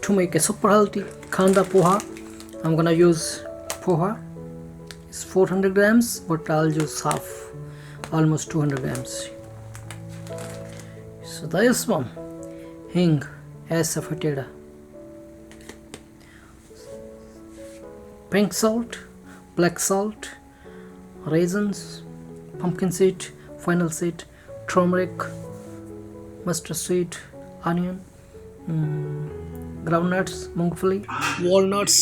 to make a super healthy Kanda poha, I'm gonna use poha. It's 400 grams, but I'll use half, almost 200 grams. So this one, hing, as fateda, pink salt, black salt, raisins, pumpkin seed, fennel seed, turmeric, mustard seed, onion, groundnuts, mungfali, walnuts,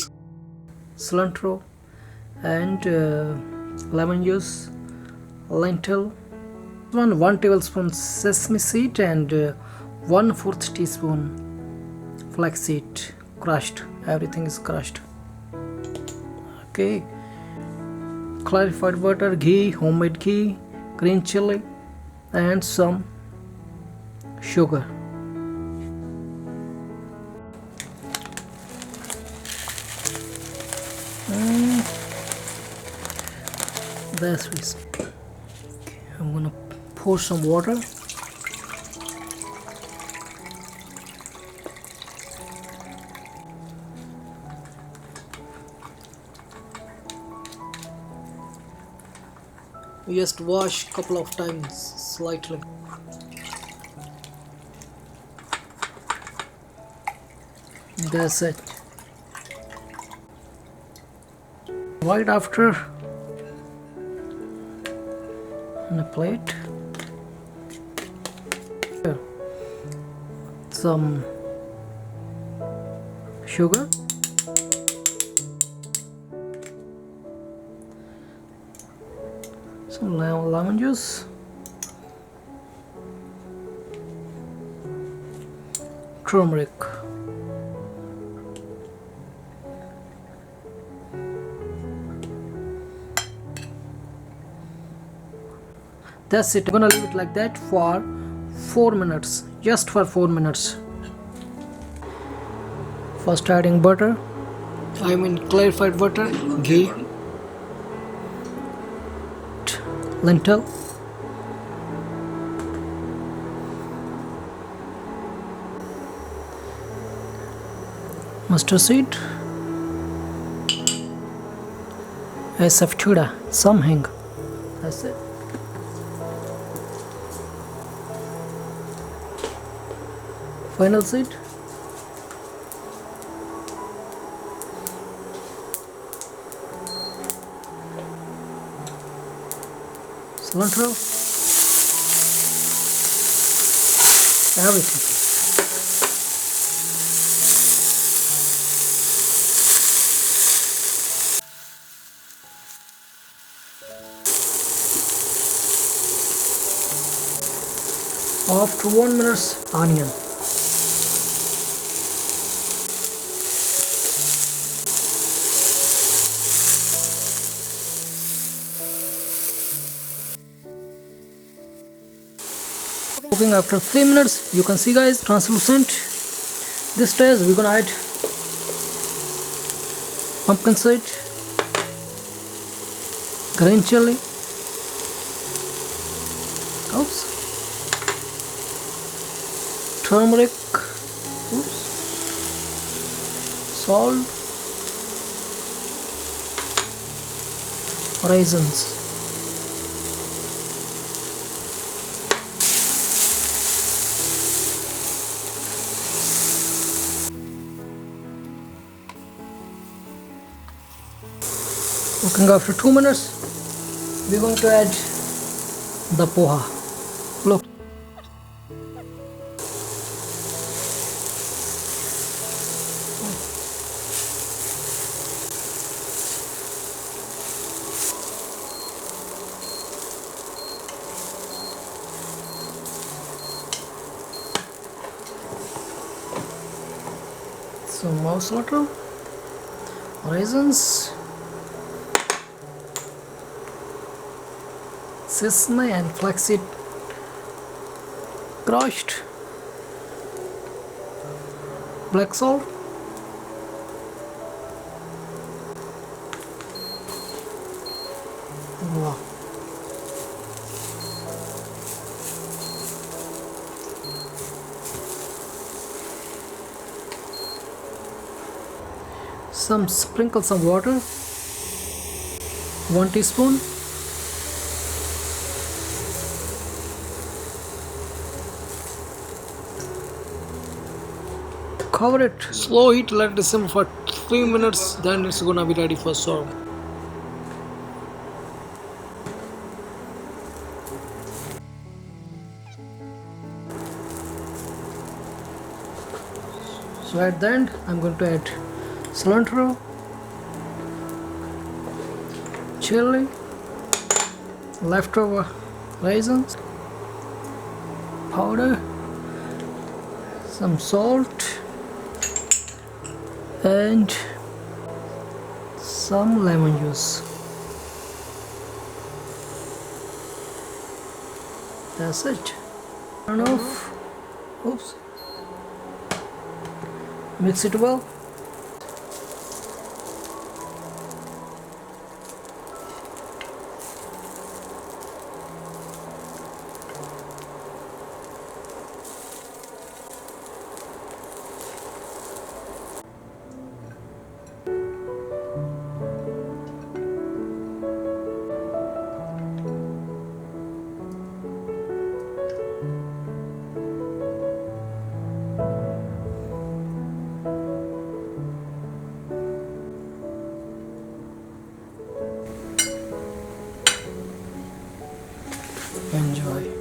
cilantro, and lemon juice, lentil, 1 tablespoon sesame seed, and 1/4 teaspoon flaxseed, crushed. Everything is crushed. Okay, clarified butter, ghee, homemade ghee, green chili, and some sugar. That's it. Okay, I'm gonna pour some water. We just wash a couple of times slightly. That's it. Right after, on a plate, some sugar, some lemon juice, turmeric, that's it. I'm gonna leave it like that for 4 minutes, just for 4 minutes. First adding butter, I mean clarified butter, ghee, lentil, mustard seed, saftuda, some hing. That's it. Fennel seed, cilantro, everything. After 1 minute, onion. Cooking after 3 minutes, you can see guys, translucent. This stage we're gonna add pumpkin seed, green chili, turmeric, salt, raisins. Cooking after 2 minutes, we're going to add the poha. Look. Some mouse water, raisins, sesame and flaxseed crushed, black salt, wow. Sprinkle some water, 1 teaspoon. Cover it, slow heat, let it simmer for 3 minutes, then it's gonna be ready for serve. So at the end, I'm going to add cilantro, chili, leftover raisins, powder, some salt, and some lemon juice. That's it. Turn off. Oops. Mix it well. Enjoy.